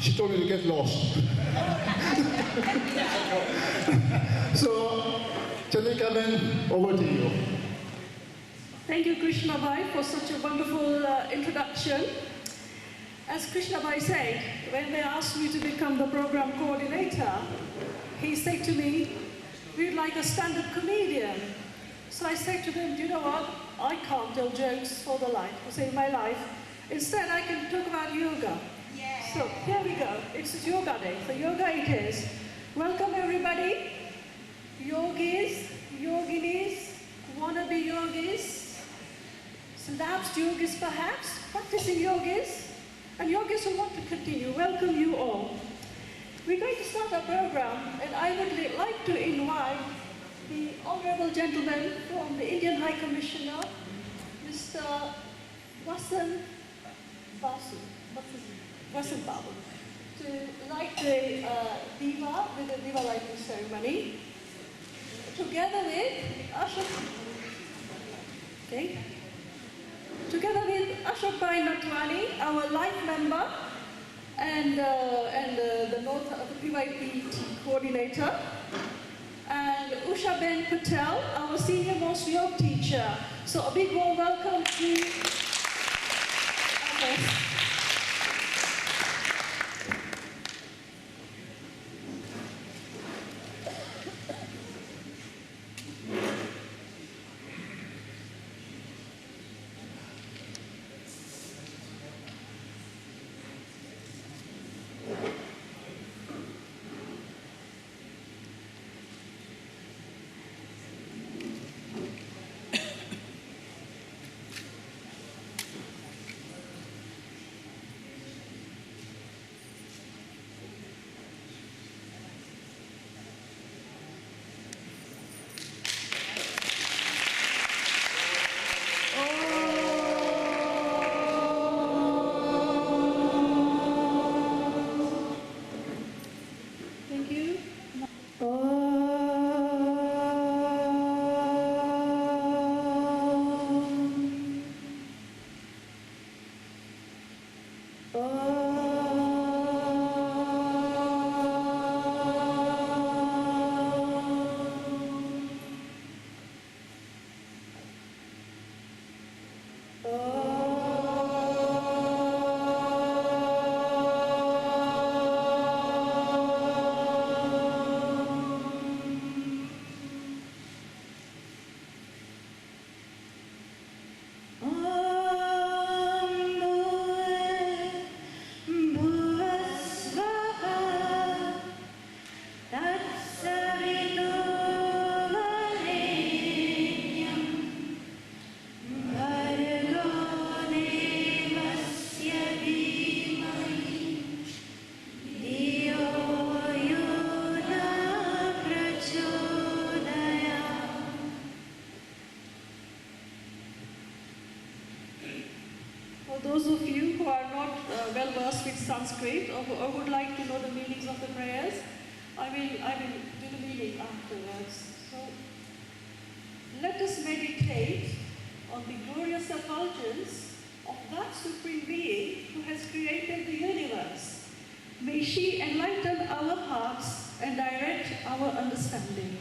She told me to get lost. So, Chandrika, over to you. Thank you, Krishna Bhai, for such a wonderful introduction. As Krishna Bhai said, when they asked me to become the program coordinator, he said to me, we'd like a stand-up comedian. So I said to them, do you know what? I can't tell jokes for the life, to save my life. Instead, I can talk about yoga. Yeah. So here we go. It's yoga day. So yoga it is. Welcome everybody. Yogis, yoginis, wannabe yogis, lapsed yogis perhaps, practicing yogis, and yogis who want to continue. Welcome you all. We're going to start our program, and I would like to invite the Honorable Gentleman from the Indian High Commissioner, Mr. Vasan Babu, to light the diva with the diva lighting ceremony, together with Ashok Bhai Natwani, our life member, and the North the PYPT coordinator, and Usha Ben Patel, our senior most yoga teacher. So a big warm welcome to our guests. Those of you who are not well versed with Sanskrit or would like to know the meanings of the prayers, I will do the meaning afterwards. So let us meditate on the glorious effulgence of that Supreme Being who has created the universe. May she enlighten our hearts and direct our understanding.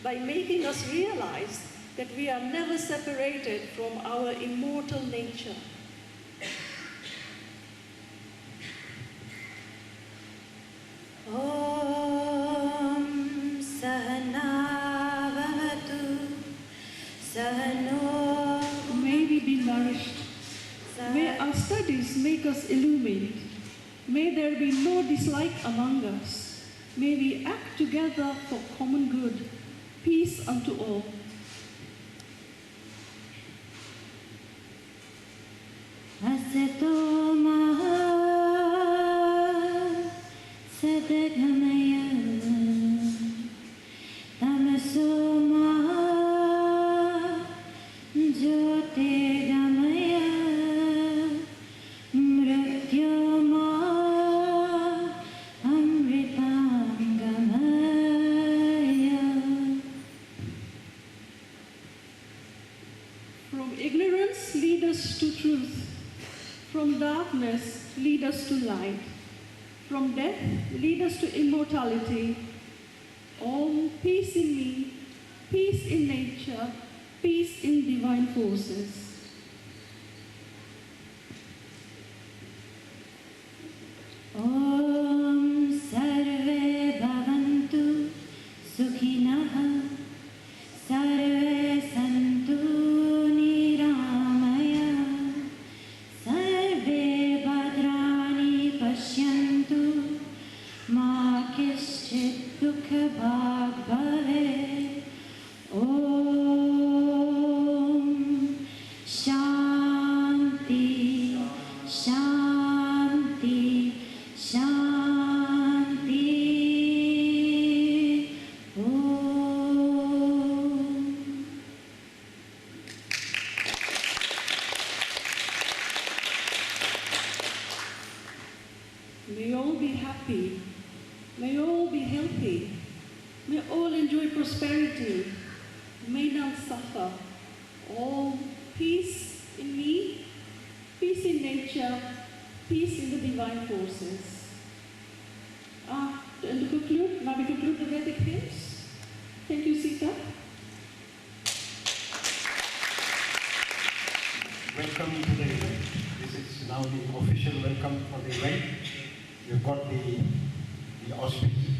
By making us realize that we are never separated from our immortal nature. Om Sahana Bhavatu make us illumined. May there be no dislike among us. May we act together for common good. Peace unto all. Asato maha sadagamaya tamaso maha jyotirgamaya mrityo maha amritangamaya. From ignorance, lead us to truth. From darkness, lead us to light. From death, lead us to immortality. All peace in me, peace in nature, peace in divine forces. Om sarve bhavantu sukhinah sarve santu niramaya sarve bhadrani pashyantu ma kischit dukha bhag bhave. Om shanti shanti shanti. Om. May all be happy. May all be healthy. May all enjoy prosperity. May none suffer. All peace in me, peace in nature, peace in the divine forces. And to conclude, now we conclude the Vedic hymns. Thank you, Sita. Welcome to the event. This is now the official welcome for the event. We've got the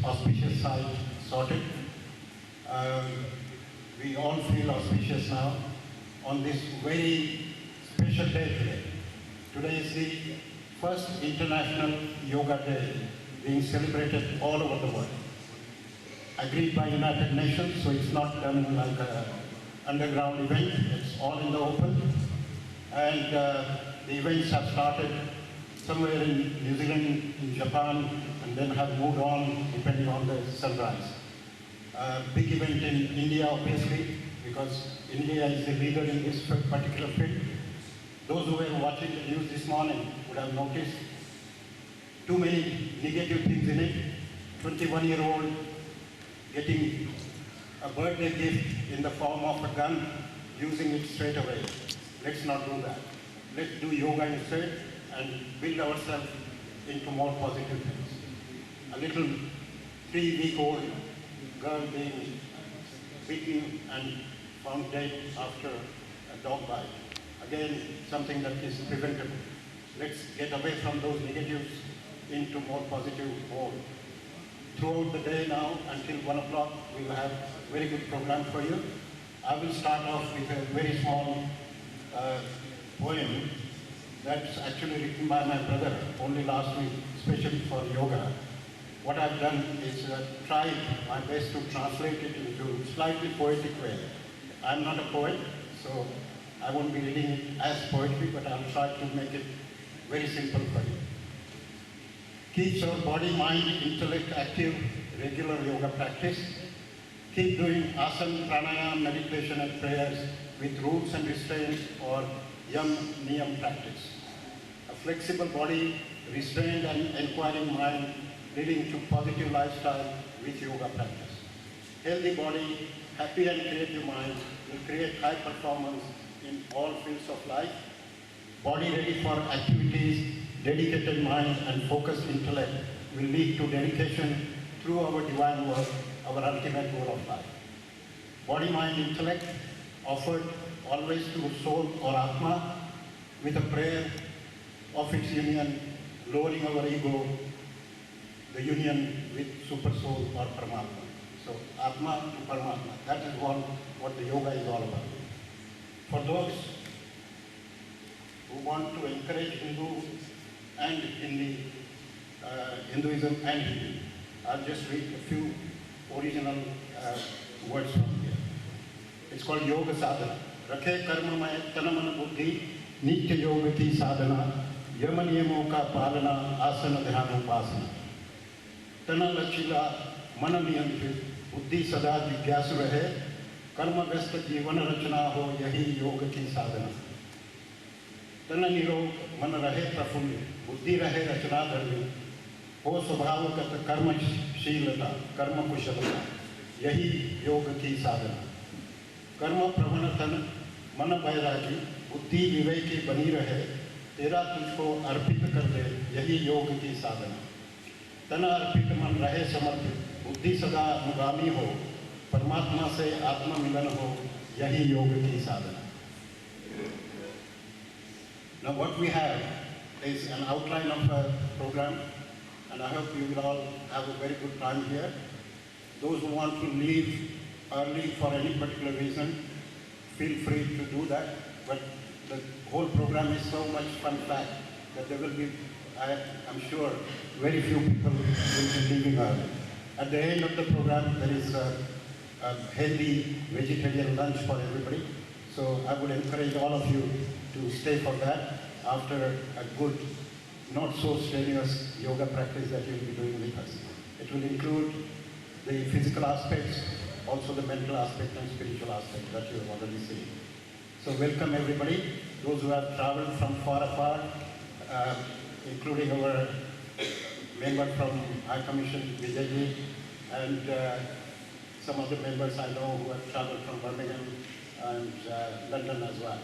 auspicious side sorted. We all feel auspicious now on this very special day today. Today is the first International Yoga Day being celebrated all over the world. Agreed by United Nations, so it's not done like an underground event, it's all in the open. And the events have started somewhere in New Zealand, in Japan, and then have moved on depending on the sunrise. Big event in India, obviously, because India is the leader in this particular field. Those who were watching the news this morning would have noticed too many negative things in it. 21-year-old getting a birthday gift in the form of a gun, using it straight away. Let's not do that. Let's do yoga instead and build ourselves into more positive things. A little 3-week-old girl being beaten and found dead after a dog bite. Again, something that is preventable. Let's get away from those negatives into more positive mode. Throughout the day now, until 1 o'clock, we will have a very good program for you. I will start off with a very small poem that's actually written by my brother only last week, especially for yoga. What I've done is tried my best to translate it into slightly poetic way. I'm not a poet, so I won't be reading it as poetry, but I'll try to make it very simple for you. Keeps our body, mind, intellect active, regular yoga practice. Keep doing asana, pranayama, meditation and prayers with rules and restraints or yam, niyam practice. A flexible body, restrained and inquiring mind, leading to positive lifestyle with yoga practice. Healthy body, happy and creative mind will create high performance in all fields of life. Body ready for activities, dedicated mind and focused intellect will lead to dedication through our divine work, our ultimate goal of life. Body, mind, intellect offered always to soul or Atma with a prayer of its union, lowering our ego, the union with Super Soul or Paramatma. So Atma to Paramatma, that is what the yoga is all about. For those who want to encourage Hindu and in the Hinduism and Hindu. I'll just read a few original words from here. It's called Yoga Sadhana. Rakhe karma mein tanaman buddhi nitya yoga ki sadhana yama niyamo ka palana asana dhyana upasana. Tana lachila mana niyantriत बुद्धि सदा जिज्ञासु रहे कर्म व्यस्त जीवन रचना हो यही योग की साधना तन निरोग मन रहे प्रफुल्ल बुद्धि रहे रचना धर्मी हो स्वभावगत कर्मशीलता कर्म कुशलता यही योग की साधना कर्म प्रवण तन मन बैरागी बुद्धि विवेकी बनी रहे तेरा तुझको अर्पित कर दे यही योग की साधना तन अर्पित मन रहे समर्पित बुद्धि सदा अनुगामी हो परमात्मा से आत्मा मिलन हो यही योग की साधना. Now what we have is an outline of a program, and I hope you will all have a very good time here. Those who want to leave early for any particular reason, feel free to do that, but the whole program is so much fun fact that there will be, I'm sure, very few people will be leaving early. At the end of the program, there is a healthy vegetarian lunch for everybody. So I would encourage all of you to stay for that after a good, not so strenuous yoga practice that you will be doing with us. It will include the physical aspects, also the mental aspect and spiritual aspect that you have already seen. So welcome everybody, those who have traveled from far afar, including our member from High Commission, Vijayji, and some of the members I know who have traveled from Birmingham and London as well.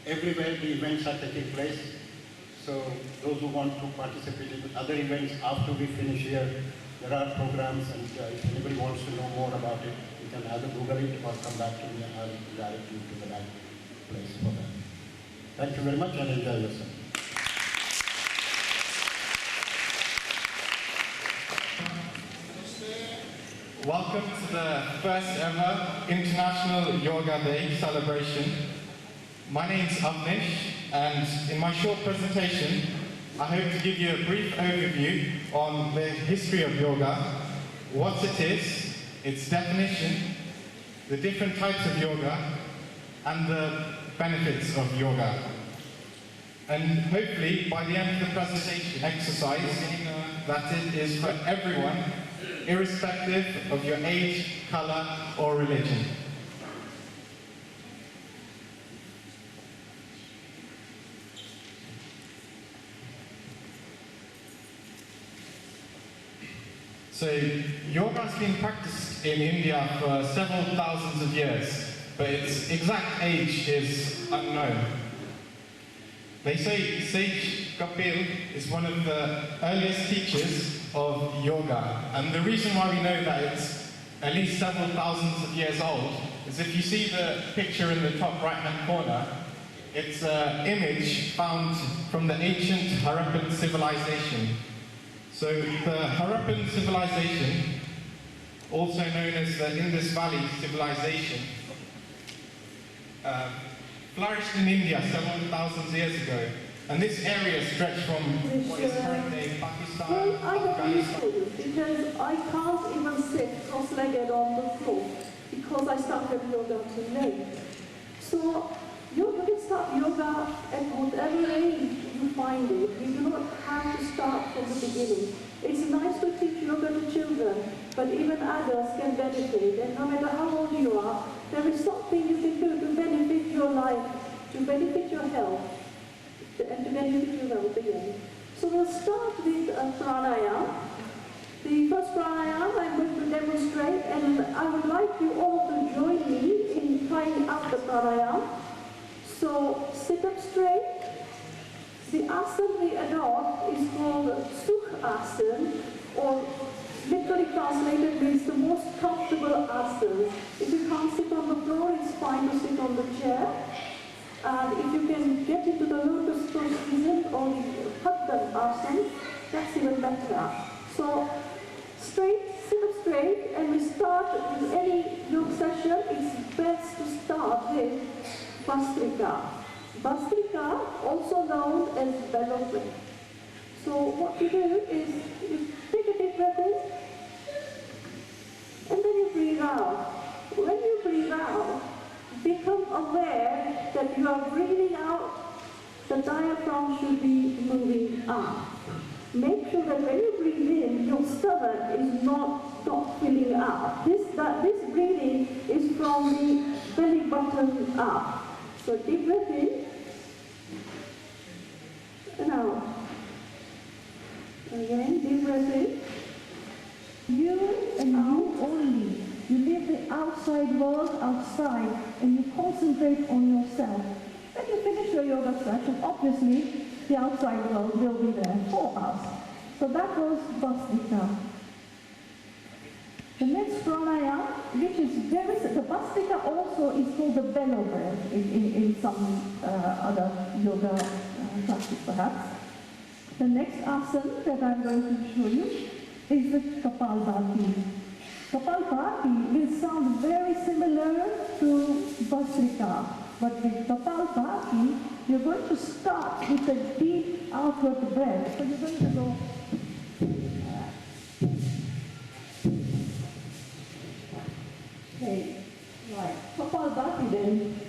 Everywhere the events are taking place, so those who want to participate in other events after we finish here, there are programs, and if anybody wants to know more about it, you can either Google it or come back to me and I'll direct you to the right place for that. Thank you very much and enjoy yourself. Welcome to the first ever International Yoga Day celebration. My name's Avnish, and in my short presentation, I hope to give you a brief overview on the history of yoga, what it is, its definition, the different types of yoga, and the benefits of yoga. And hopefully, by the end of the presentation, exercise that it is for everyone, irrespective of your age, color, or religion. So, yoga has been practiced in India for several thousands of years, but its exact age is unknown. They say Sage Kapil is one of the earliest teachers of yoga, and the reason why we know that it's at least several thousands of years old is if you see the picture in the top right-hand corner, it's an image found from the ancient Harappan civilization. So the Harappan civilization, also known as the Indus Valley civilization, flourished in India several thousand years ago. And this area stretched from what is current-day Pakistan, Afghanistan. Because I can't even sit cross-legged on the floor because I started yoga too late. So you can start yoga at whatever age you find it. You do not have to start from the beginning. It's nice to teach yoga to children, but even adults can benefit. And no matter how old you are, there is something you can do to benefit your life, to benefit your health, and to benefit your well-being. So we'll start with pranayama. The first pranayama I'm going to demonstrate, and I would like you all to join me in trying out the pranayama. So sit up straight. The asana we adopt is called Sukh Asana, or literally translated means the most comfortable asana. If you can't sit on the floor, it's fine to sit on the chair. And if you can get into the lotus position or the Padma asana, that's even better. So straight, sit up straight, and we start with any yoga session. It's best to start with Vastrika. Bhastrika, also known as bellow breath. So what you do is you take a deep breath in and then you breathe out. When you breathe out, become aware that you are breathing out, the diaphragm should be moving up. Make sure that when you breathe in, your stomach is not filling up. This breathing is from the belly button up. So deep breath in and out. Again, deep breath in. You and you only. You leave the outside world outside and you concentrate on yourself. When you finish your yoga session, obviously the outside world will be there for us. So that was Bhastrika. The next pranayama, which is the Bhastrika also is called the bellow breath in some other yoga practice perhaps. The next asana that I'm going to show you is the Kapalbhati. Kapalbhati will sound very similar to Bhastrika, but with Kapalbhati, you're going to start with a deep outward breath. So you're going to go. Okay, right. Kapalbhati then.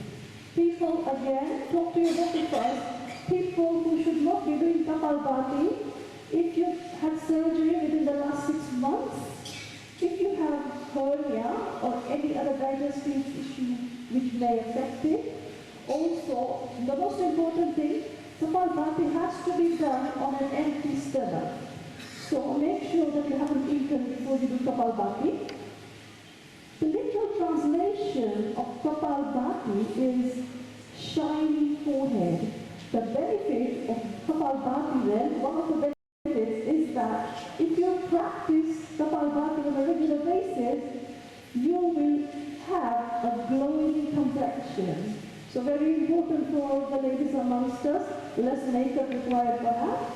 People again, talk to your body first. People who should not be doing Kapalbhati, if you had surgery within the last 6 months, if you have hernia or any other digestive issue which may affect it, also the most important thing, Kapalbhati has to be done on an empty stomach. So make sure that you haven't eaten before you do Kapalbhati. The literal translation of Kapalbhati is shiny forehead. The benefit of Kapalbhati then, one of the benefits is that if you practice Kapalbhati on a regular basis, you will have a glowing complexion. So very important for the ladies amongst us, less makeup required perhaps.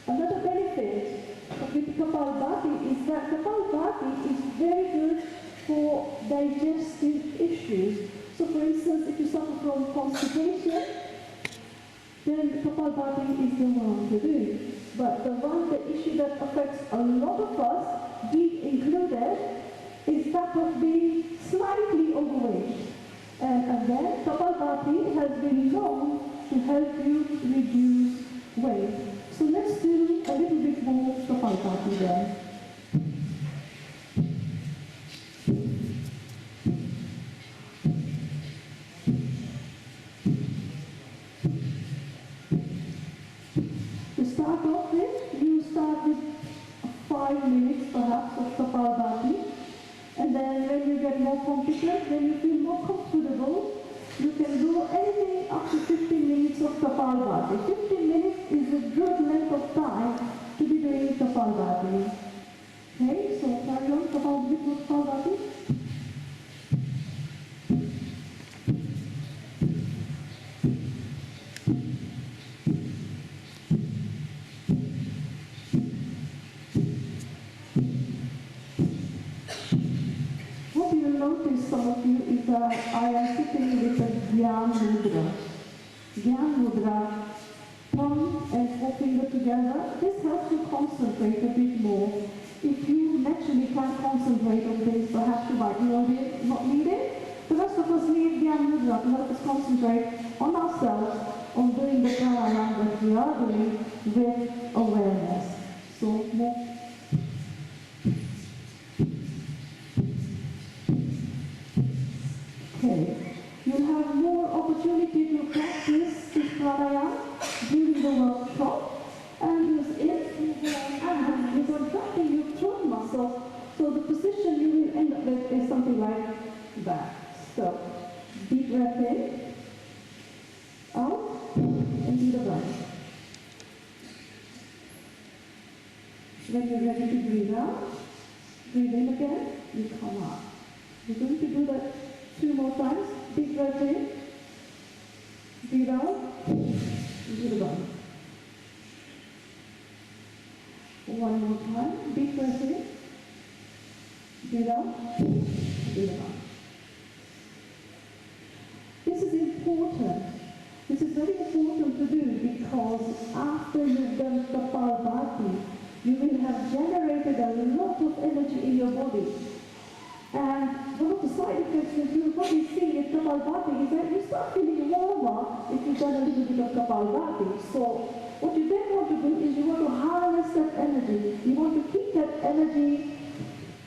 Another benefit with Kapalbhati is that Kapalbhati is very good for digestive issues. So for instance, if you suffer from constipation, then Kapalbhati is the one to do. But the issue that affects a lot of us, me included, is that of being slightly overweight. And again, Kapalbhati has been known to help you reduce weight. So let's do a little bit more Kapalbhati there. To start off with, you start with 5 minutes perhaps of Kapalbhati, and then when you get more competent, when you feel more comfortable, you can do anything up to 15 minutes of Kapalbhati. 15 minutes is a good length of time to be doing Kapalbhati. Okay, so carry on Kapalbhati. What you will notice, some of you, is that I am sitting with a Dhyan Mudra. Dhyan Mudra, thumb and forefinger together. This helps you concentrate a bit more. If you naturally can't concentrate on things, perhaps you might not need it. The rest of us need Dhyan Mudra to help us concentrate on ourselves, on doing the pranayama that we are doing with awareness. So, more. Okay, you'll have more opportunity to practice this pranayama during the workshop, and you're contracting your throat muscles, so the position you will end up with is something like that. So, deep breath in, out, and do the breath. When you're ready to breathe out, breathe in again, you come up. We're going to do that 2 more times. Deep breath in, breathe out, and do the breath. 1 more time. Deep breath in, breathe out, do the breath. This is important. This because after you've done Kapalbhati, you will have generated a lot of energy in your body. And one of the side effects that you'll probably see with Kapalbhati is that you start feeling warmer if you've done a little bit of Kapalbhati. So what you then want to do is you want to harness that energy. You want to keep that energy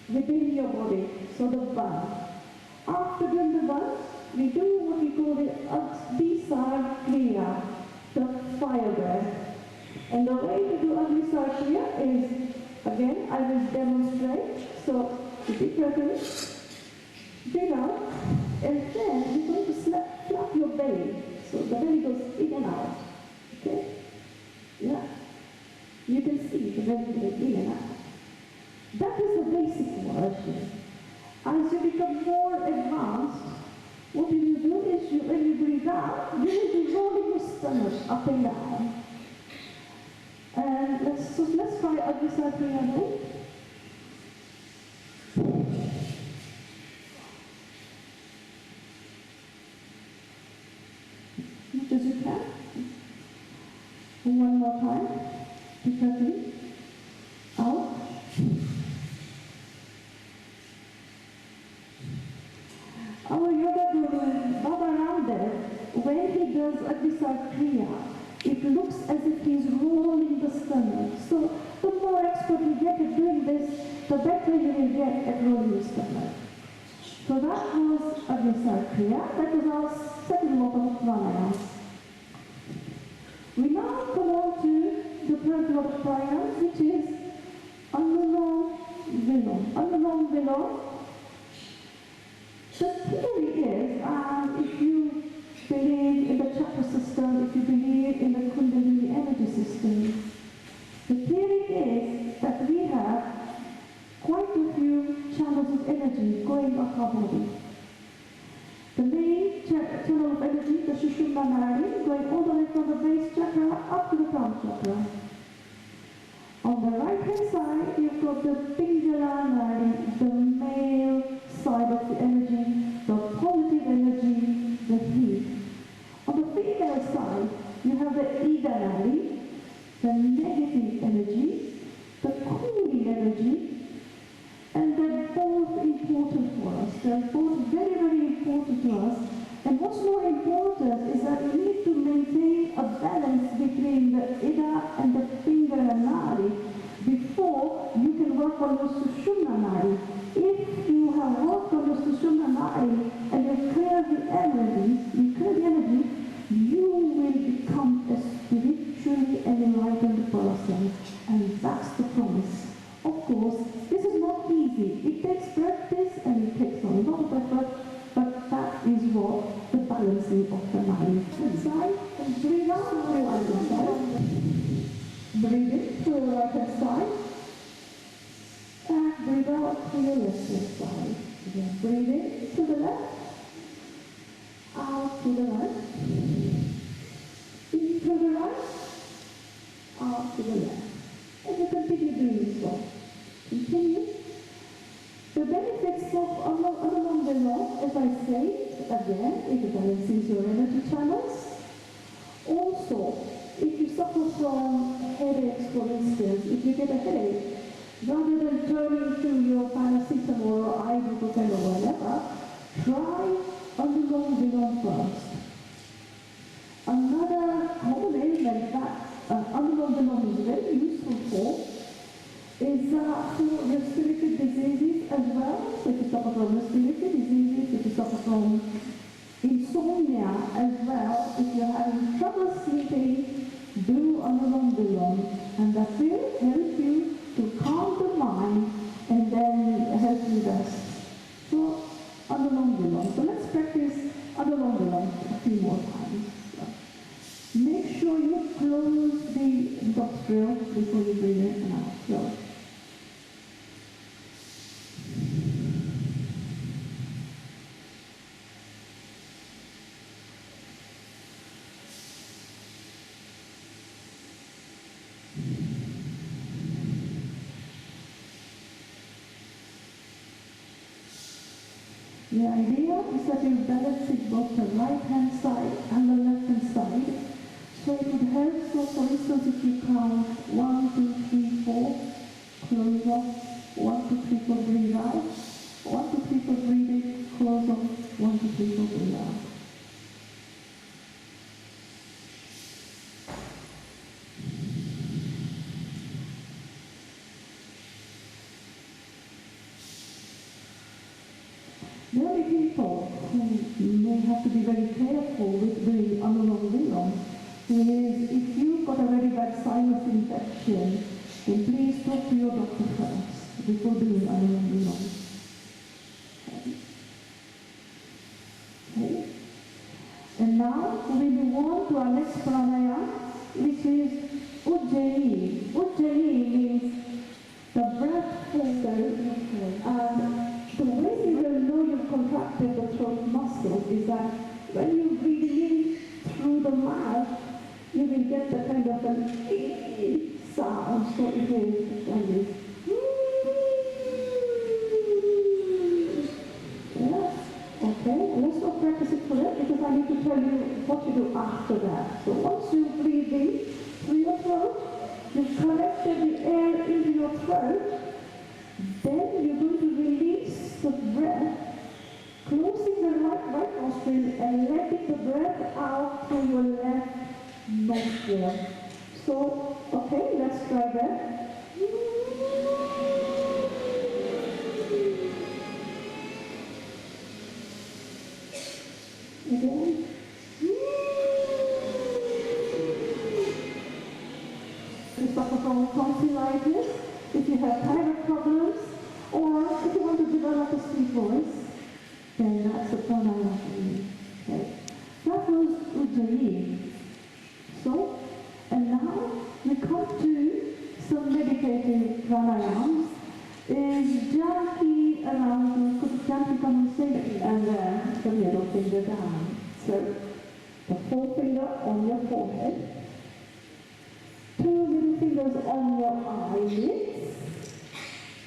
within your body. So the burn. After doing the burn, we do what we call the Agnisar Kriya, the fire breath. And the way to do Agnisar Kriya is, again, I will demonstrate. So, deep breath in, breathe out, and then you're going to flap your belly. So the belly goes in and out. Okay? Yeah. You can see the belly goes in and out. That is the basic version. As you become more advanced, what you do is when you breathe out, you will be rolling your stomach up and down. And let's try Agnisar Kriya now. Much as you can. One more time. Deep breath in. Out. Our yoga guru, Baba Ramdev, when he does Agnisar Kriya, it looks as if he's rolling the stomach. So the more expert you get at doing this, the better you will get at rolling the stomach. So that was Agnisar Kriya. That was our second lot of pranayams. We now come on to the third lot of pranayams, which is Anulom Vilom. Anulom Vilom. The theory is, if you believe in the chakra system, if you believe in the Kundalini energy system, the theory is that we have quite a few channels of energy going up our body. The main channel of energy, the Sushumna Nadi, going all the way from the base chakra up to the crown chakra. On the right hand side, you've got the Pingala Nadi, the male side of the energy, the positive energy, the heat. On the female side, you have the Ida Nadi, the negative energy, the cooling energy, and they're both important for us. They're both very, very important to us. And what's more important is that we need to maintain a balance between the Ida and the Pingala Nadi before you can work on your Sushumna Nadi. If you have worked on your Sushumna Nadi and you clear the energy, you will become a spiritually enlightened person. And that's the promise. Of course, this is not easy. It takes practice and it takes a lot of effort, but that is what the balancing of the mind. Inside and breathe out to the right hand side. Breathe in to the right hand side. And breathe out to your left hand side. Again, breathe in to the left. Out to the right. In to the right. Out to the left. And you continue doing this one. Continue. The benefits of Anulom Vilom, as I say, again, it balances your energy channels. Also, if you suffer from headaches, for instance, if you get a headache, rather than turning to your paracetamol or ibuprofen or whatever, try Anulom Vilom first. Another common ailment that Anulom Vilom is very useful for is for respiratory diseases as well. So if you suffer from respiratory diseases, if you suffer from insomnia as well, if you're having trouble sleeping, do Anulom Vilom, and that will help you to calm the mind and then help you rest. So Anulom Vilom. So let's practice Anulom Vilom a few more times. So, make sure you close the nostril before you breathe in and out. So, the idea is that you balance it both the right hand side and the left hand side. So it would help. So for instance, if you count 1, 2, 3, 4, close off, 1, 2, 3, 4, breathe out, 1, 2, 3, 4, breathe in, close off, 1, 2, 3, 4, breathe out. The only people who may have to be very careful with doing Anulom Vilom is if you've got a very bad sinus infection, then please talk to your doctor first before doing Anulom Vilom. Okay. And now we move on to our next pranayama, which is Ujjayi. Ujjayi means the breath holder. The way you will know you've contracted the throat muscles is that when you breathe in through the mouth, you will get the kind of an ee sound. So it is like this. Yeah. Okay. Let's not practice it for that because I need to tell you what you do after that. So once you breathe in through your throat, you've collected the air into your throat. Then you're going to release the breath, closing the right nostril and letting the breath out through your left nostril. So, okay, let's try that. Again. If you suffer from tonsillitis, if you have thyroid problems, or if you want to develop a sweet voice, then that's the pranayama for you. Okay. That was Ujjayi. So, and now we come to some meditative pranayams. Is Janki around? Could Janki come and say and then the middle finger down. So, the forefinger on your forehead, 2 little fingers on your eyelids,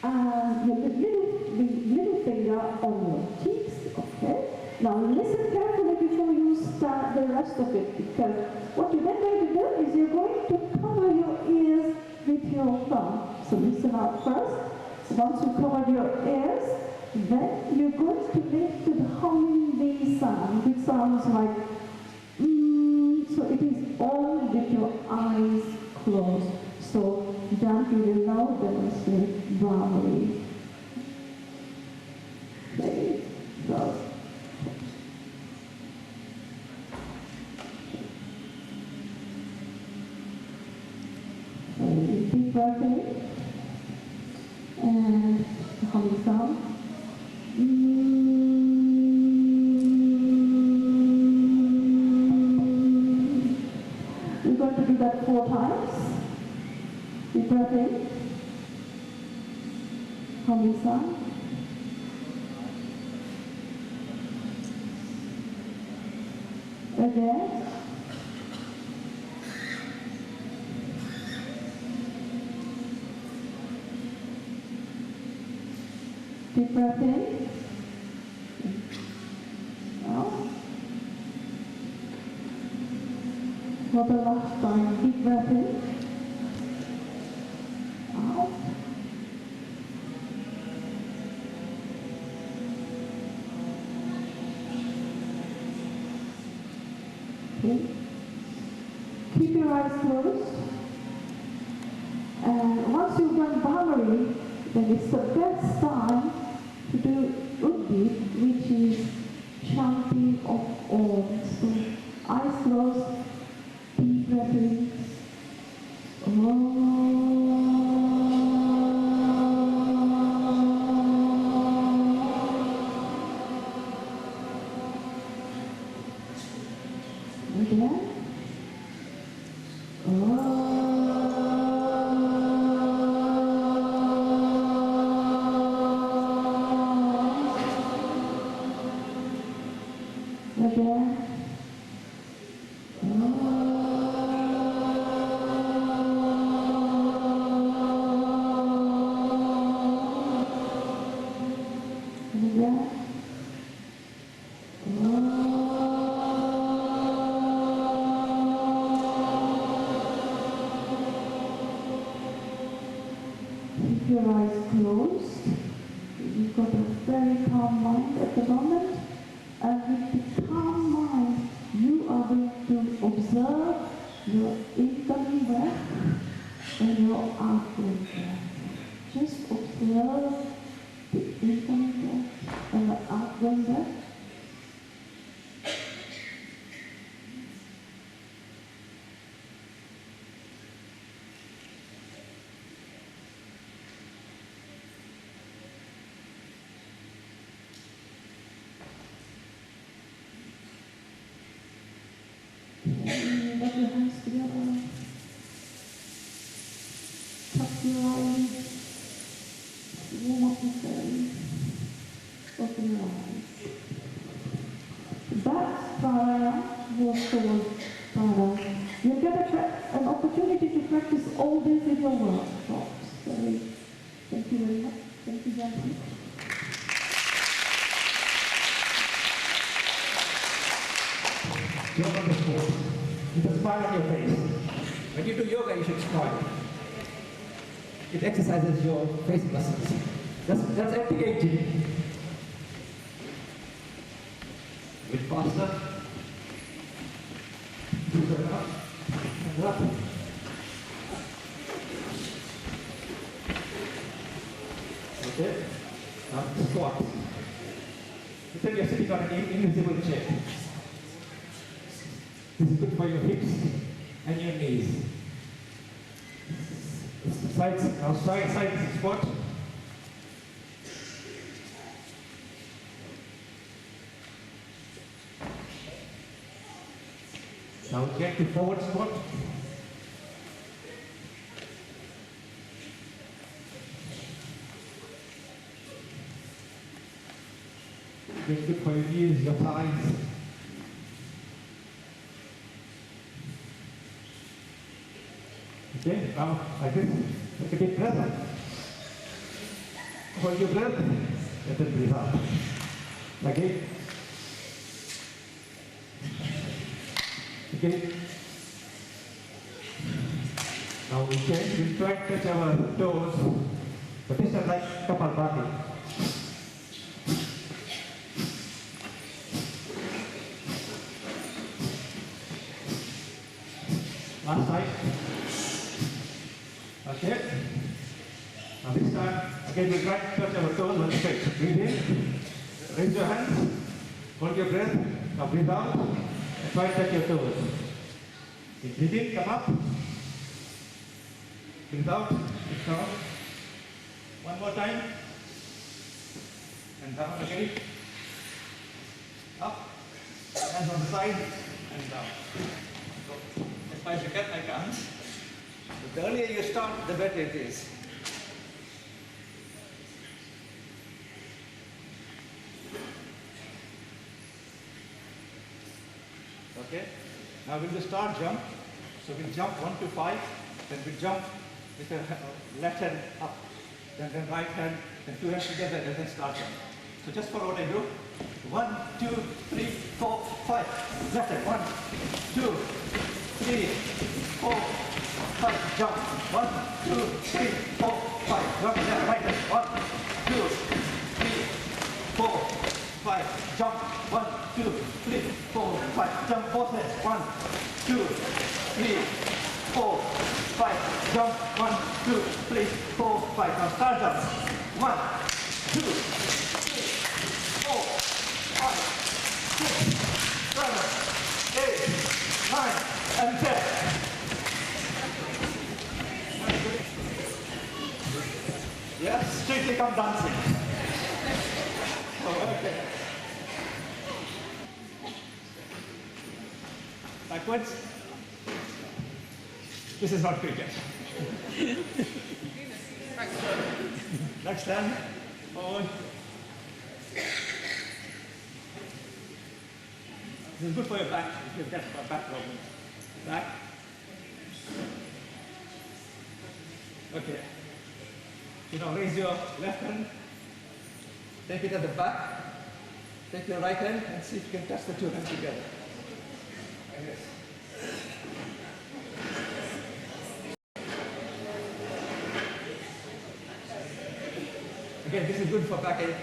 and your middle finger on your cheeks, okay? Now listen carefully before you start the rest of it, because what you're then going to do is you're going to cover your ears with your thumb. So listen out first. Once you cover your ears, then you're going to make the humming bee sound, which sounds like so it is all with your eyes closed. So Janki will now demonstrate Brahmari. Okay, so. Deep breath in, and the humming sound. We're going to do that 4 times. Deep breath in, humming sound. Again. Deep breath in. Out. For the last time, deep breath in. Out. Okay. Keep your eyes closed. And once you've done Brahmari, then it's the best time to do Uddit, which is chanting of Om. So eyes closed, deep breath in. Again. closed. You've got a very calm mind at the moment. And with the calm mind, you are going to observe your incoming breath and your outgoing breath. Just observe the incoming breath and the outgoing breath. Rub your hands together. Tuck your eyes. Warm up your face. Open your eyes. That pranayama was called pranayama. You'll get an opportunity to practice all this in your workshops. So, thank you very much. Thank you, Jansi. You're wonderful. With a smile on your face. When you do yoga, you should smile. It exercises your face muscles. That's anti-aging. A bit faster. Deeper up. And up. Okay. Now squat. Pretend you're sitting on an invisible chair. This is good for your hips and your knees. Side squat. Now get to forward squat. It's good for your knees, your thighs. Okay, now like this, take a deep breath. Hold your breath, and then breathe out. Again. Okay. Now we change, we try to touch our toes, but this is like Kapalbhati. Last side. Okay. Now this time, again we try to touch our toes on the face. Breathe in, raise your hands, hold your breath, now breathe out, and try to touch your toes. Okay, breathe in, come up. Breathe out, breathe down. One more time. And down again. Up, hands on the side, and down. So, as far as you can, I can't. But the earlier you start, the better it is. Okay? Now we'll do start jump. So we'll jump 1 to 5, then we jump with the left hand up, then right hand, then two hands together, and then start jump. So just follow what I do. 1, 2, 3, 4, 5. Left hand. 1, 2, 3, 4, 5. Jump. 1, 2, 3, 4, 5. Jump. Left, right hand. 1, 2, 3, 4, 5. Jump. 1, 2, 3, 4, 5. Jump both hands. 1, 2, 3, 4, 5. Jump. 1, 2, 3, 4, 5. Now start jump. 1, 2, 3, 4, 5, 6, 7, 8, 9, and 10. Yes, strictly come dancing. Oh, okay. Backwards. This is not cricket. Next hand. Forward. This is good for your back if you've got a back problem. Back. Okay. You now raise your left hand, take it at the back, take your right hand and see if you can touch the two hands together. Like this. Again, this is good for backache.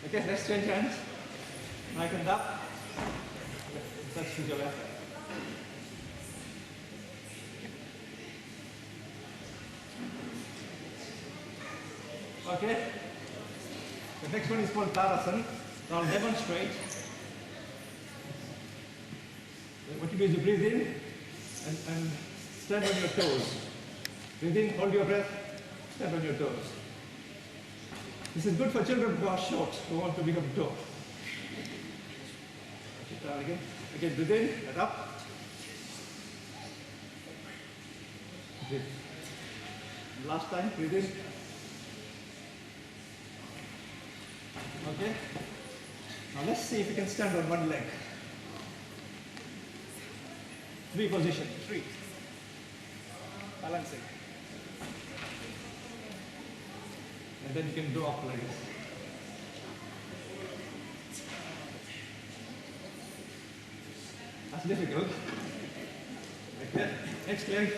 Okay, let's change hands. Right hand up. Touch with your left. Okay. The next one is called Tarasan. Now I'll demonstrate. What you do is you breathe in and stand on your toes. Breathe in, hold your breath, stand on your toes. This is good for children who are short, who want to become tall. Okay, down again. Again, breathe in and up. Breathe. Last time, breathe in. Okay. Now let's see if you can stand on one leg. 3 positions, 3. Balancing. And then you can go up like this. That's difficult. Like that. Next leg.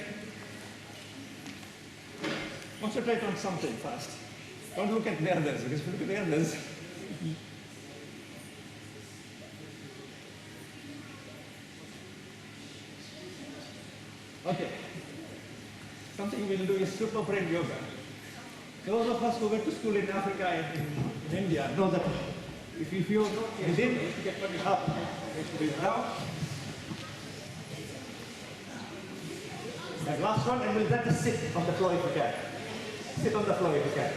Concentrate on something first. Don't look at the others, because if you look at the others, okay. Something we'll do is super brain yoga. Those of us who went to school in Africa and in India know that if you within, you get money up, breathe down. And last one, and we'll let us sit on the floor if you can. Sit on the floor if you can.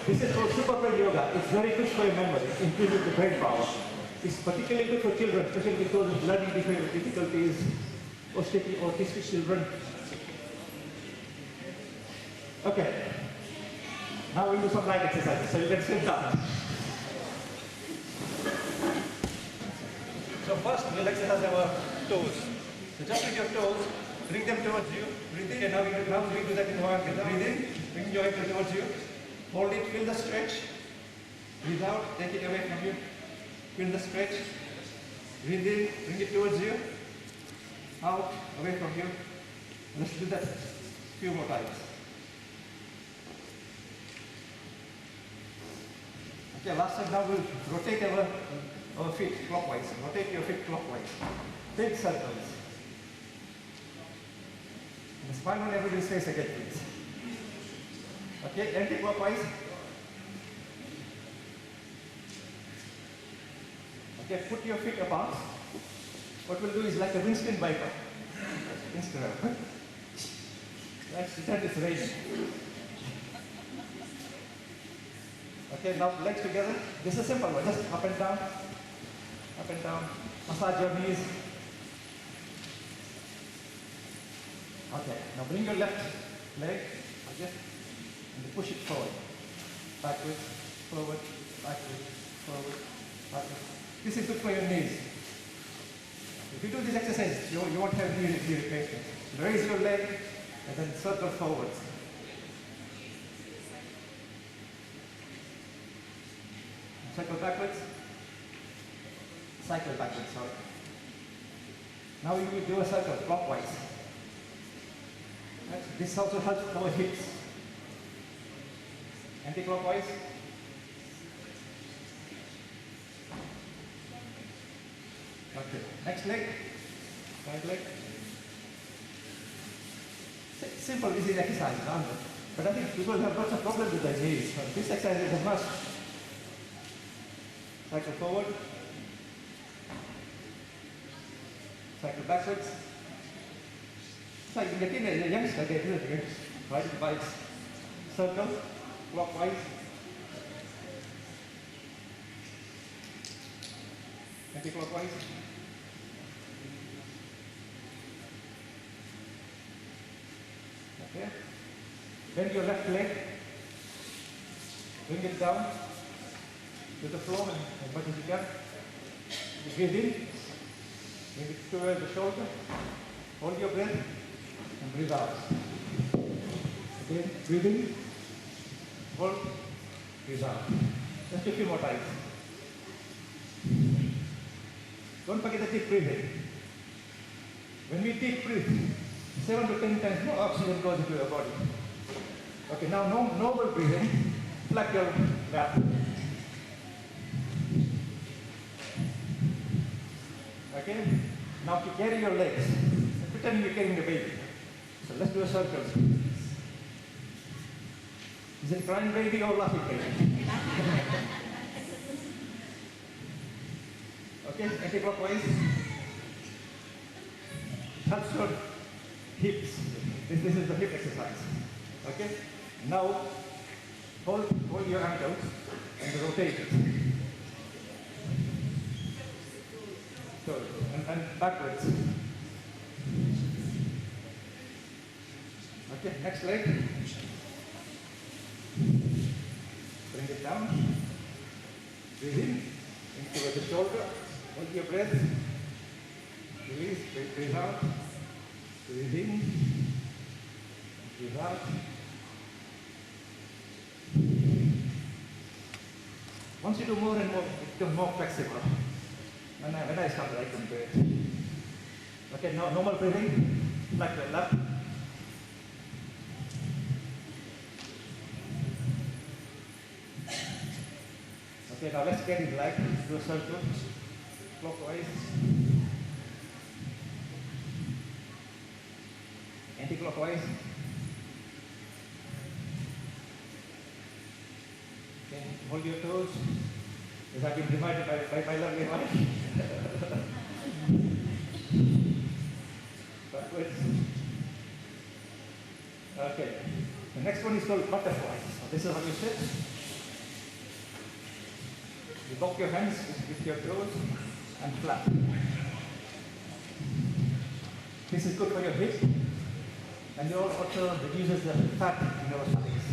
This is called super brain yoga. It's very good for your memory. It increases the brain power. It's particularly good for children, especially with those with learning difficulties, autistic children. Okay. Now we'll do some light exercises, so you can sit down. So first, we'll exercise our toes. So just with your toes, bring them towards you. Breathe in, and now we do that in one. Breathe in, bring your ankle towards you. Hold it, feel the stretch. Breathe out, take it away from you. Feel the stretch. Breathe in, bring it towards you. Out, away from you. Let's do that a few more times. Okay, last time now we'll rotate our feet clockwise. Rotate your feet clockwise. Big circles. And smile on everybody's face again, please. Okay, anti-clockwise. Okay, put your feet apart. What we'll do is like a windscreen wiper. Instagram. Let's pretend it's raining. Okay, now legs together. This is a simple one. Just up and down. Up and down. Massage your knees. Okay, now bring your left leg. Okay. And push it forward. Backward, forward, backward, forward, backward. This is good for your knees. If you do this exercise, you won't have knee replacement. Raise your leg and then circle forwards. Circle backwards. Cycle backwards, sorry. Now we will do a circle clockwise. This also helps our hips. Anti-clockwise. Okay. Next leg. Right leg. Simple, easy exercise, aren't they? But I think people have got some problem with their knees. This exercise is a must. Cycle forward. Cycle backwards. It's like a teenager, a youngster, they do it. Right, bikes. Circle, clockwise. Anti-clockwise. Okay. Bend your left leg. Bring it down to the floor as much as you can. You breathe in. Bring it toward the shoulder. Hold your breath and breathe out. Again, breathe in. Hold. Breathe out. Just a few more times. Don't forget the deep breathing. When we deep breathe, 7 to 10 times more oxygen goes into your body. Okay, now normal breathing. Flex your lap. Okay? Now to carry your legs. Pretend you're carrying the baby. So let's do a circle. Is it crying baby or laughing baby? Okay, anti-clockwise. Touch your hips. This is the hip exercise. Okay? Now hold your ankles and rotate it. So, and backwards. Okay, next leg. Bring it down. Breathe in into the shoulder. Hold your breath. Release, breathe out. Breathe in. Breathe out. Once you do more and more, it becomes more flexible. When I started, I couldn't do it. Okay, now normal breathing, like the left. Okay, now let's get it like do a circle, clockwise, anti-clockwise. Okay, hold your toes. As I've been reminded by my lovely wife. Backwards. Okay. The next one is called butterfly. So this is how you sit. You lock your hands with your toes and flap. This is good for your hips, and it also reduces the fat in your stomachs.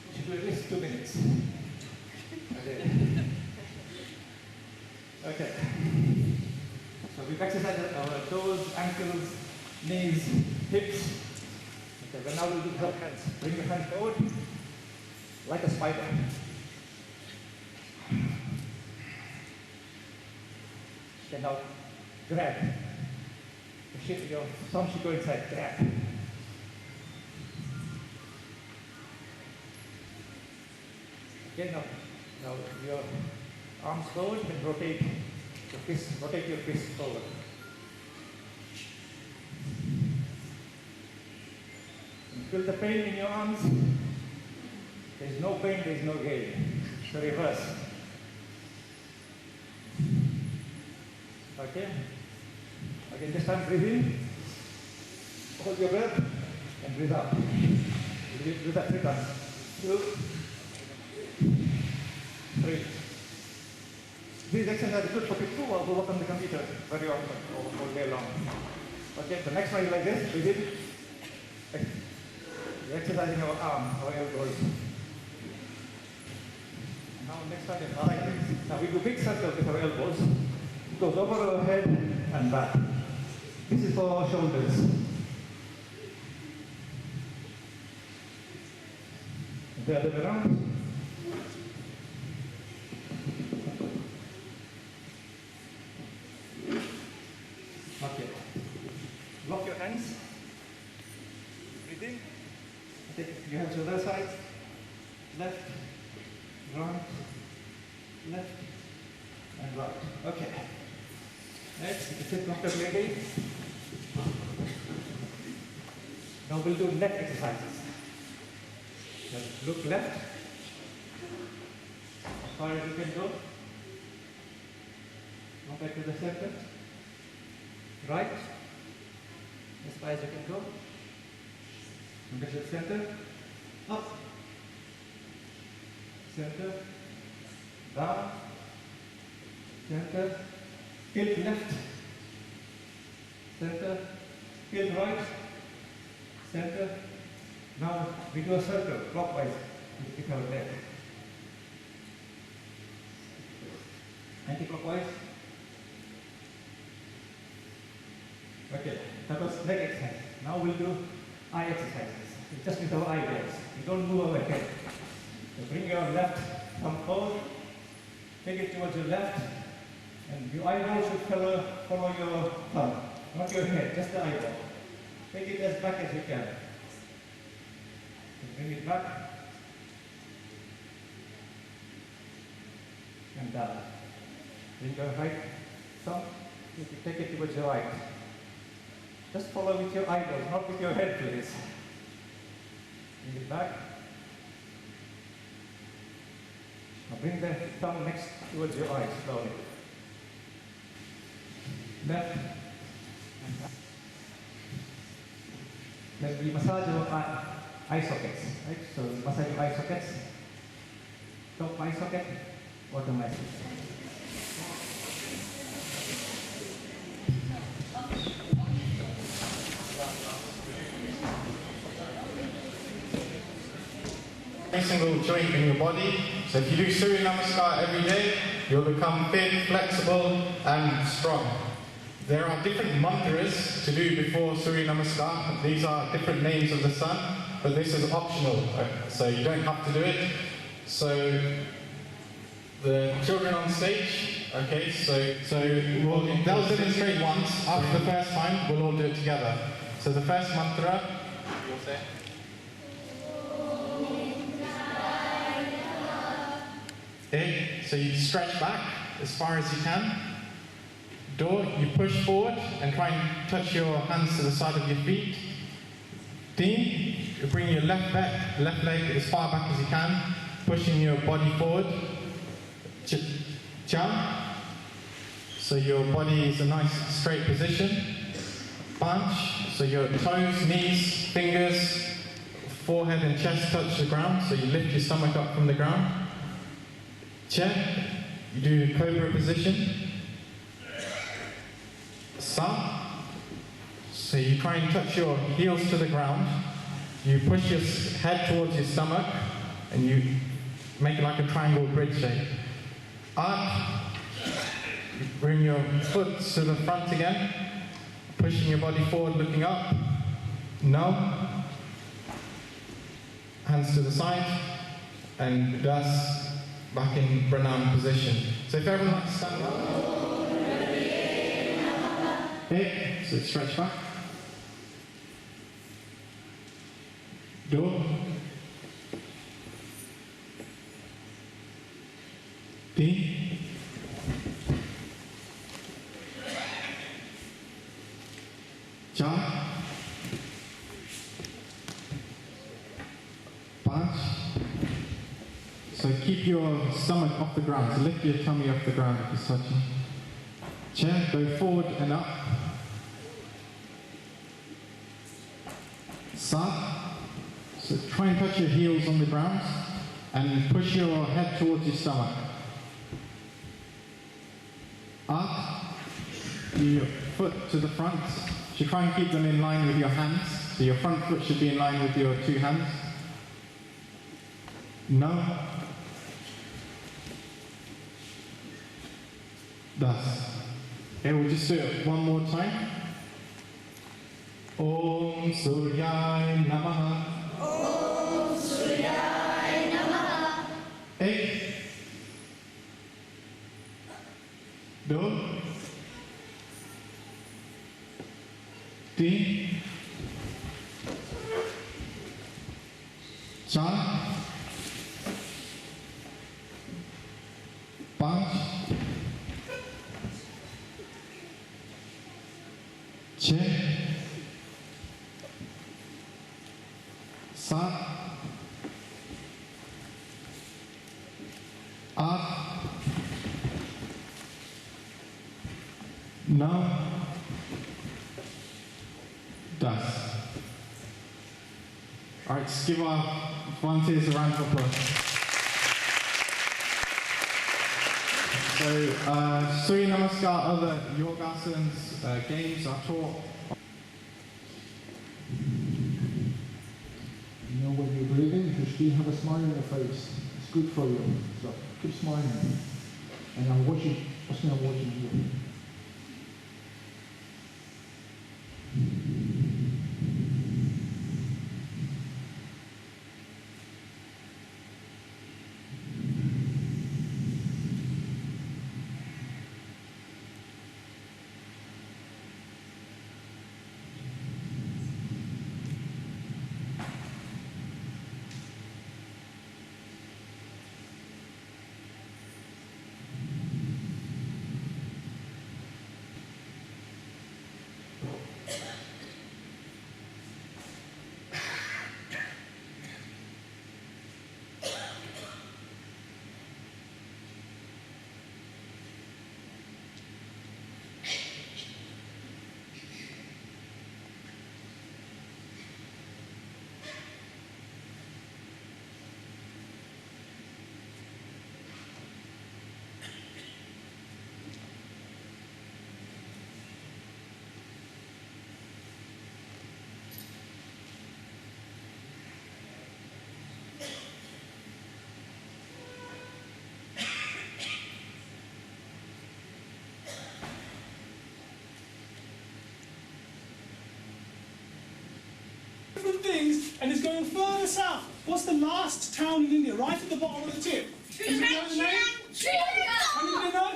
You should do at least 2 minutes. Okay. So we've exercised our toes, ankles, knees, hips. Okay, well now we'll do help hands. Bring your hands forward like a spider. Okay, now grab. Your thumb should go inside, grab. Okay, now your arms forward and rotate your fist forward. And feel the pain in your arms. There is no pain, there is no gain. So reverse. Okay? Again, this time breathe in. Hold your breath and breathe out. Do that 3 times. 2, 3. These exercises are good for people who work on the computer very often, all day long. Okay, the next one is like this. Breathe in. You're exercising our arm, our elbows. Now next one is like this. Now we do big circles with our elbows. It goes over our head and back. This is for our shoulders. The other way around. Okay. Lock your hands. Breathe in. Take your hands to the other side. Left, right, left, and right. Okay. Next, you can sit comfortably again. Now we'll do neck exercises. Just look left, as far as you can go. Go back to the center. Right, as far as you can go. Come back to the center. Up. Center. Down. Center. Tilt left. Center. Tilt right. Center. Now we do a circle clockwise with our leg. Anti-clockwise. Okay, that was leg exercise. Now we'll do eye exercises. Just with our eyeballs. You don't move our head. So bring your left thumb forward, take it towards your left, And your eyeball should follow your thumb, not your head, just the eyeball. Take it as back as you can. Bring it back. And down. Bring your right thumb, you can take it towards your right. Just follow with your eyeballs, not with your head, please. Bring it back. Now bring the thumb next towards your eyes, slowly. Left. Then we massage your eye sockets, right? So massage your eye sockets. Top eye socket, bottom eye socket. Every single joint in your body. So if you do Surya Namaskar every day, you'll become fit, flexible, and strong. There are different mantras to do before Surya Namaskar. These are different names of the sun, but this is optional, so you don't have to do it. So the children on stage, okay, they'll demonstrate once. After the first time, we'll all do it together. So the first mantra, you'll say. Okay, so you stretch back as far as you can. Do, you push forward and try and touch your hands to the side of your feet. Teen, you bring your left leg as far back as you can, pushing your body forward. Jump, so your body is a nice straight position. Bunch, so your toes, knees, fingers, forehead and chest touch the ground, so you lift your stomach up from the ground. Check, you do cobra position. Sa, so you try and touch your heels to the ground. You push your head towards your stomach and you make it like a triangle bridge shape. Up, you bring your foot to the front again, pushing your body forward, looking up. No, hands to the side, and thus back in pranam position. So if everyone likes to stand up. Okay, so stretch back. Do. Ti. Cha. Panch. So keep your stomach off the ground. So lift your tummy off the ground if it's touching. Chair, go forward and up. Sa. So try and touch your heels on the ground and push your head towards your stomach. Up. Your foot to the front. You should try and keep them in line with your hands. So your front foot should be in line with your two hands. No. Thus. Okay, we'll just do it one more time. Om Suryaya Namaha. Om Suryaya Namaha. Ek. Do. Ti. Cha. Panch. Che. Sat. At. No. Das. All right, let's give our volunteers a round of applause. So, Surya Namaskar, other yogasanas, games are taught. You know, when you're breathing, you should still have a smile on your face. It's good for you. So keep smiling. And I'm watching you. Different things, and it's going further south. What's the last town in India? Right at the bottom of the tip. Anybody know the name? Anybody know?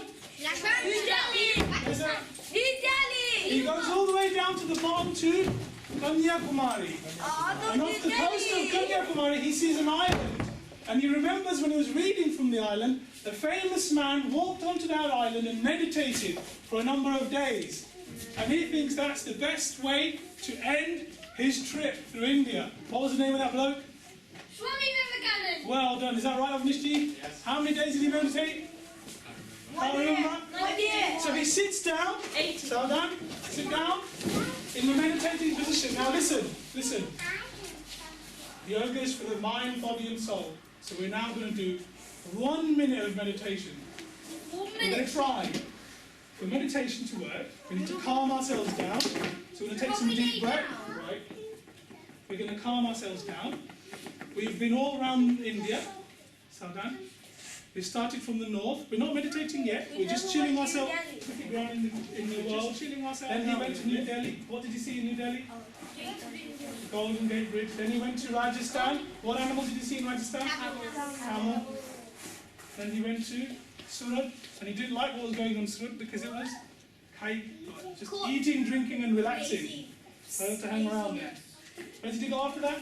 He goes all the way down to the bottom to Kanyakumari. And off the coast of Kanyakumari, he sees an island. And he remembers when he was reading from the island, the famous man walked onto that island and meditated for a number of days. And he thinks that's the best way to end his trip through India. What was the name of that bloke? Swami Vivekananda. Well done. Is that right, Avnishji? Yes. How many days did he meditate? Can't remember. 1 year. So he sits down. 80. So down. Sit down in the meditating position. Now listen. Yoga is for the mind, body, and soul. So we're now going to do 1 minute of meditation. 1 We're going minute. to try. For meditation to work, we need to calm ourselves down. So we're going to take some deep breath. Right. We're going to calm ourselves down. We've been all around India. Saudhan. We started from the north. We're not meditating yet. We're just chilling ourselves. Looking around in the world. Chilling ourselves. Then he went to New Delhi. What did he see in New Delhi? The Golden Gate Bridge. Then he went to Rajasthan. What animal did he see in Rajasthan? Camel. Then he went to Surat. And he didn't like what was going on in Surat because it was just eating, drinking and relaxing. So to hang around there. Where did he go after that?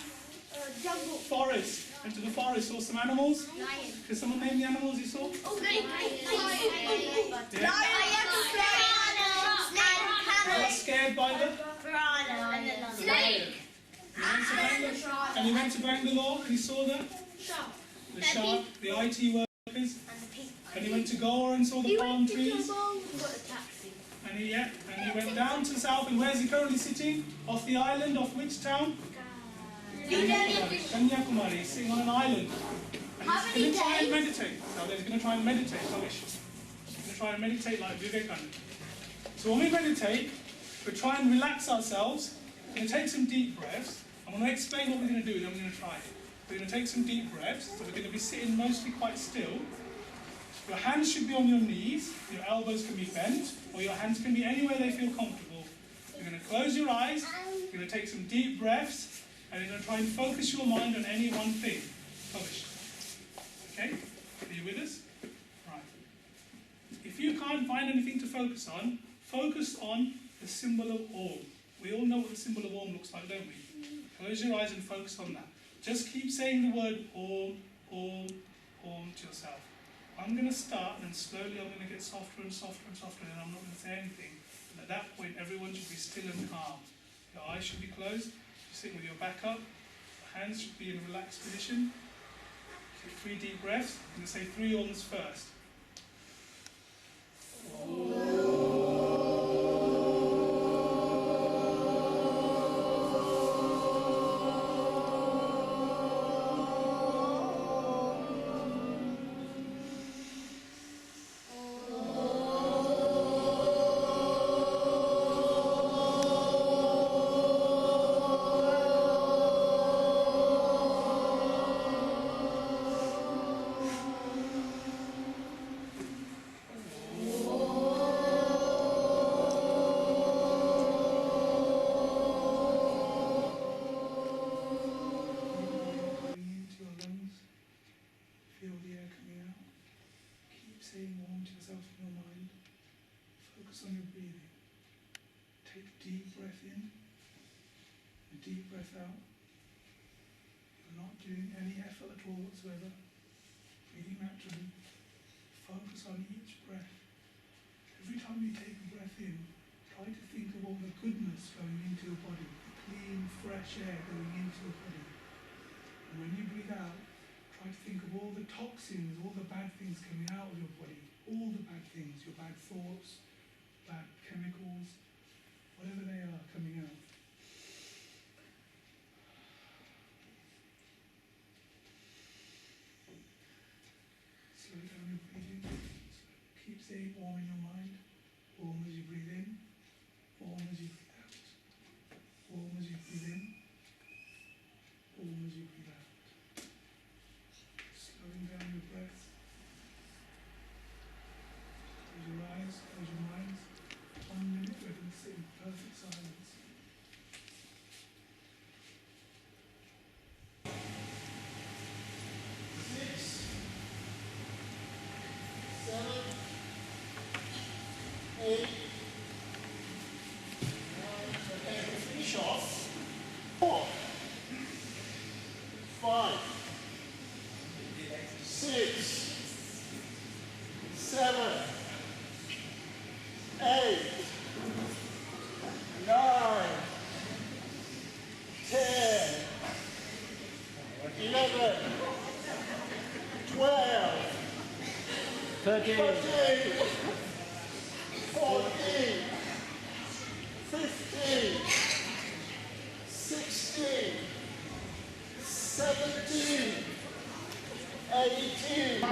Jungle. Forest. Went to the forest, saw some animals. Lion. Can someone name the animals you saw? Got scared by the Snake. and he went to Bangalore and he saw the shark, the IT workers. And he went to Goa and saw the palm trees. And he went down to the south. And where's he currently sitting? Off the island of which town? Kanyakumari. He's sitting on an island. And he's going to try and meditate. So he's going to try and meditate. He's going to try and meditate like Vivekananda. So when we meditate, we try and relax ourselves. We're going to take some deep breaths. I'm going to explain what we're going to do, then we're going to try it. We're going to take some deep breaths. So we're going to be sitting mostly quite still. Your hands should be on your knees. Your elbows can be bent, or your hands can be anywhere they feel comfortable. You're going to close your eyes. You're going to take some deep breaths. And you're going to try and focus your mind on any one thing. Okay? Are you with us? Right. If you can't find anything to focus on the symbol of Om. We all know what the symbol of Om looks like, don't we? Close your eyes and focus on that. Just keep saying the word Om, Om, Om to yourself. I'm going to start, and slowly I'm going to get softer and softer and softer, and I'm not going to say anything. And at that point, everyone should be still and calm. Your eyes should be closed. Sitting with your back up, your hands should be in a relaxed position. Take 3 deep breaths. I'm going to say 3 Oms first. Whatsoever, breathing naturally, focus on each breath. Every time you take a breath in, try to think of all the goodness juice going into your body, clean, fresh air going into your body. And when you breathe out, try to think of all the toxins, all the bad things coming out of your body, all the bad things, your bad thoughts, bad chemicals, whatever they are coming out. Slow down your breathing. Keep staying warm in your mind. Warm as you breathe in. Warm as you breathe out. Warm as you breathe in. Warm as you breathe out. Slowing down your breath. Close your eyes, close your minds. 1 minute, we're going to sit in perfect silence. Finish off. 4, 5, 6, 7, 8, 9, 10, 11, 12, 13, 14, 15, 16, 17, 18.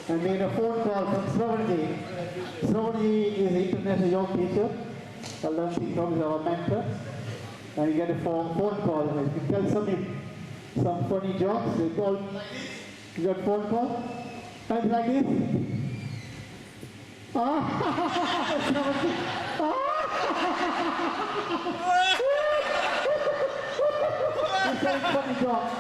I made a phone call from Sravanaji. Sravanaji is an international yoga teacher. I learned things from our mentor. And you get a phone call. You tell some funny jokes. They call. You got phone call? Kind like this. He's saying funny jokes.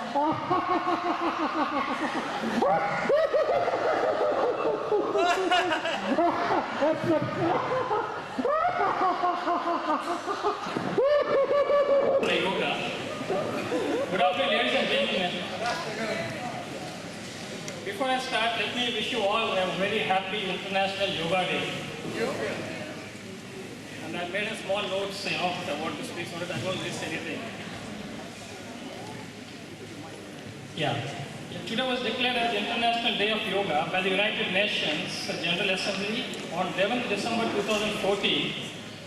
Yoga. Good afternoon, ladies and gentlemen. Before I start, let me wish you all a very happy International Yoga Day. And I made a small note of what to speak so that I don't miss anything. Yeah. Today was declared as the International Day of Yoga by the United Nations General Assembly on 11th December 2014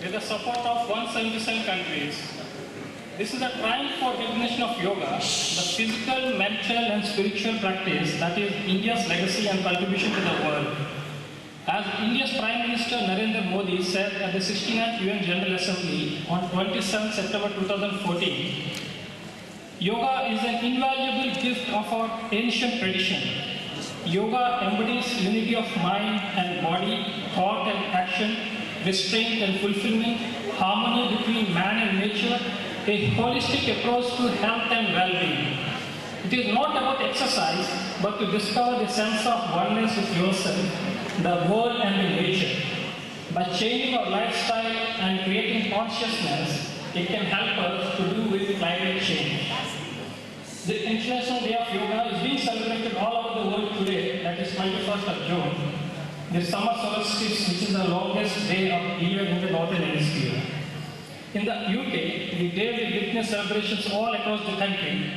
with the support of 177 countries. This is a triumph for recognition of yoga, the physical, mental and spiritual practice that is India's legacy and contribution to the world. As India's Prime Minister Narendra Modi said at the 69th UN General Assembly on 27 September 2014, yoga is an invaluable gift of our ancient tradition. Yoga embodies unity of mind and body, thought and action, restraint and fulfillment, harmony between man and nature, a holistic approach to health and well-being. It is not about exercise, but to discover the sense of oneness with yourself, the world and the nature. By changing our lifestyle and creating consciousness, it can help us to do with climate change. The International Day of Yoga is being celebrated all over the world today, that is 21st of June. The summer solstice, which is the longest day of the year in the Northern Hemisphere. In the UK, the day will witness celebrations all across the country.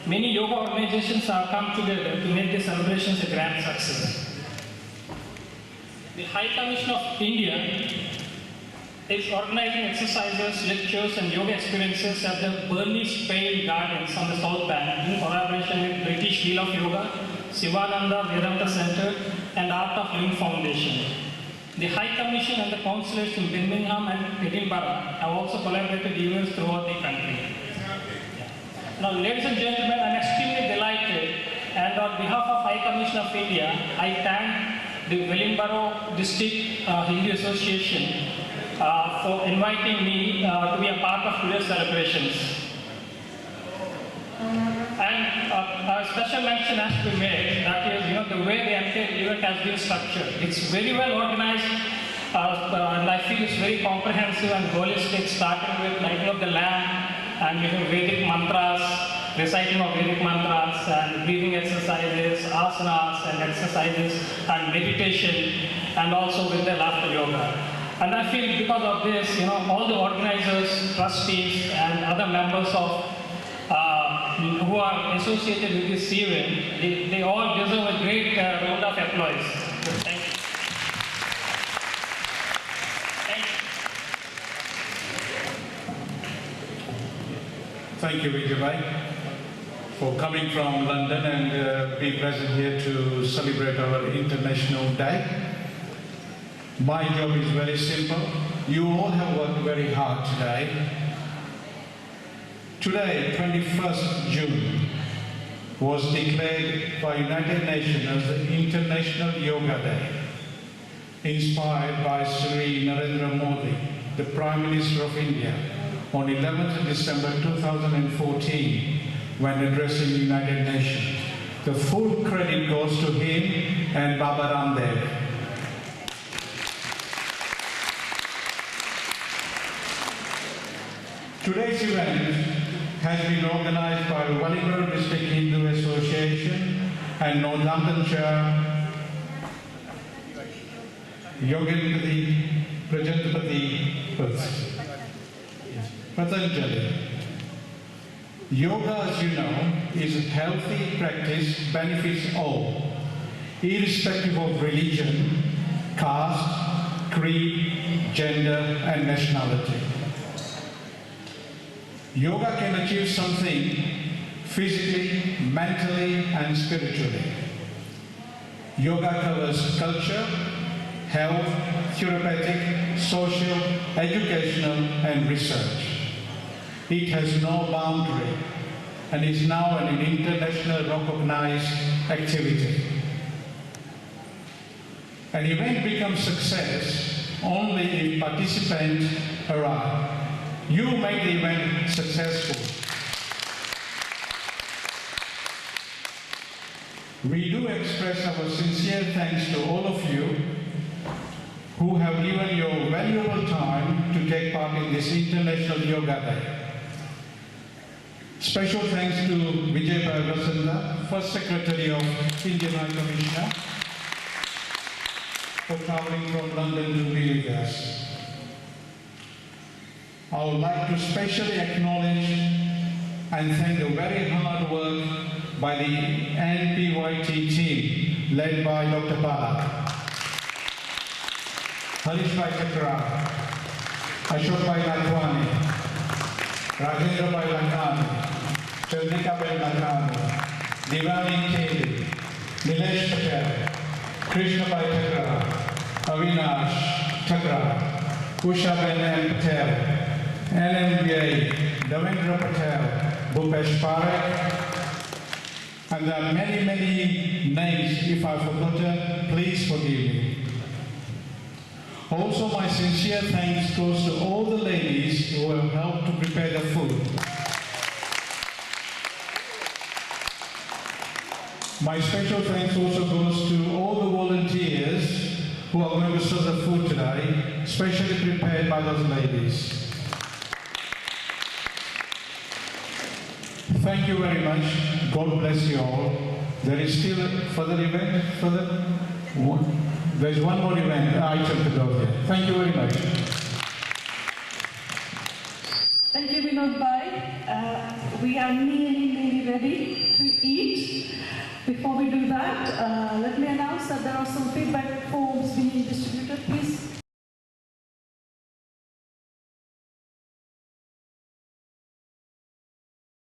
Many yoga organizations have come together to make the celebrations a grand success. The High Commission of India is organizing exercises, lectures and yoga experiences at the Burnley Pale Gardens on the South Bank in collaboration with British Wheel of Yoga, Sivananda Vedanta Center and Art of Living Foundation. The High Commission and the consulates in Birmingham and Edinburgh have also collaborated events throughout the country. Now, ladies and gentlemen, I am extremely delighted, and on behalf of High Commission of India, I thank the Wellingborough District Hindu Association for inviting me to be a part of today's celebrations. And a special mention has to be made, that is, the the way the entire event has been structured. It's very well organized, and I feel it's very comprehensive and holistic, starting with lighting of the lamp and Vedic mantras, reciting of Vedic mantras, and breathing exercises, asanas and exercises, and meditation, and also with the laughter yoga. And I feel because of this, all the organizers, trustees, and other members of who are associated with this event, they all deserve a great round of applause. So, thank you. Thank you, Vijay, for coming from London and being present here to celebrate our International Day. My job is very simple. You all have worked very hard today. Today, 21st June, was declared by United Nations as the International Yoga Day, inspired by Sri Narendra Modi, the Prime Minister of India, on 11th December 2014, when addressing the United Nations. The full credit goes to him and Baba Ramdev. Today's event has been organized by Wellingborough District Hindu Association and Northamptonshire Yogic Patanjali. Yoga, as you know, is a healthy practice, benefits all, irrespective of religion, caste, creed, gender, and nationality. Yoga can achieve something physically, mentally, and spiritually. Yoga covers culture, health, therapeutic, social, educational, and research. It has no boundary and is now an internationally recognized activity. An event becomes success only if participants arrive. You make the event successful. We do express our sincere thanks to all of you who have given your valuable time to take part in this International Yoga Day. Special thanks to Vijay Basanta, First Secretary of Indian High Commissioner, for traveling from London to be with us. I would like to specially acknowledge and thank the very hard work by the NPYT team led by Dr. Balak, Harish Bhai Chakra, Ashok Bhai Lakhwani, Rajendra Bhai Lakhani, Chandrika Bhai Lakhani, Divani Keli, Nilesh Patel, Krishna Bhai Chakra, Avinash Chakra, Usha Ben Patel, NMBA, Davendra Patel, Bhupesh Parekh, and there are many, many names. If I've forgotten, please forgive me. Also, my sincere thanks goes to all the ladies who have helped to prepare the food. My special thanks also goes to all the volunteers who are going to serve the food today, specially prepared by those ladies. Thank you very much. God bless you all. There is still a further event. There is one more event item to go here. Thank you very much. Thank you, Vinod Bhai. We are nearly ready to eat. Before we do that, let me announce that there are some feedback forms being distributed. Please